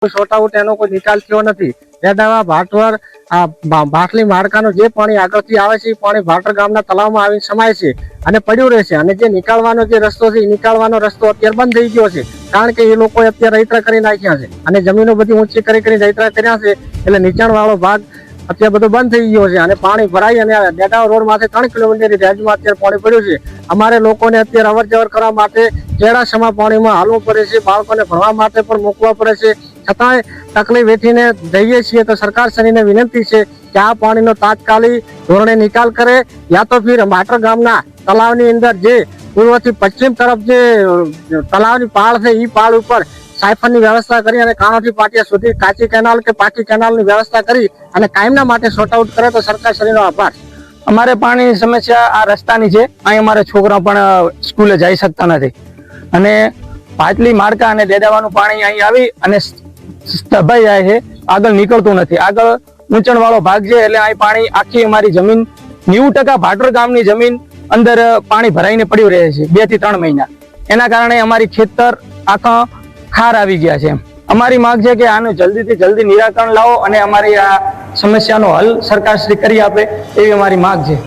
Sort out એનો કોઈ નિકાલ થયો નથી। રેડાવા ભાટવર ભાટલી માળકાનું જે પાણી આગળથી આવે છે એ પાણી ભાટર ગામના તળાવમાં આવીને સમાય છે અને પડ્યું રહેશે। અને જે નિકાલવાનો જે રસ્તો છે એ નિકાલવાનો રસ્તો અત્યારે બંધ થઈ ગયો છે, કારણ કે એ લોકોએ અત્યારે રૈતરા કરી નાખ્યા છે અને જમીનો બધી ઊંચી કરી રૈતરા કર્યા છે, એટલે નીચાણ વાળો ભાગ અત્યારે બધો બંધ થઈ ગયો છે અને પાણી ભરાઈ અને ડેડાવા રોડ માંથી 3 કિલોમીટરની રેન્જમાં અત્યારે પાણી પડ્યું છે। અમારે લોકોને અત્યારે અવર જવર કરવા માટે કેળાસમા પાણીમાં હાલવું પડે છે, બાળકોને ભણવા માટે પણ મૂકવા પડે છે, છતાંય તકલીફ વેઠીને જઈએ છીએ। તો સરકાર શ્રીને વિનંતી છે કે આ પાણીનો તાત્કાલિક ધોરણે નિકાલ કરે, યા તો ફિર ભાટર ગામના તળાવની અંદર જે પૂર્વથી પશ્ચિમ તરફ જે તળાવની પાળ છે એ પાળ ઉપર સાયફનની વ્યવસ્થા કરી અને કાણોથી પાટિયા સુધી કાચી કેનાલ કે પાકી કેનાલની વ્યવસ્થા કરી અને કાયમના માટે શોર્ટ આઉટ કરે તો સરકાર શ્રીનો આભાર। અમારે પાણીની સમસ્યા આ રસ્તાની છે, અહીં અમારા છોકરા પણ સ્કૂલે જઈ શકતા નથી અને ભાટલી માળકા અને ડેડાવાનું પાણી અહીં આવી અને દબાઈ જાય છે, આગળ નીકળતું નથી। આગળ ઊંચણ વાળો ભાગ છે એટલે અહીં પાણી આખી અમારી જમીન 90% ભાટર ગામની જમીન અંદર પાણી ભરાઈને પડ્યું રહે છે 2 થી 3 મહિના। એના કારણે અમારી ખેતર આખા ખાર આવી ગયા છે। અમારી માંગ છે કે આનું જલ્દીથી જલ્દી નિરાકરણ લાવો અને અમારી આ સમસ્યાનો હલ સરકાર શ્રી કરી આપે એવી અમારી માંગ છે।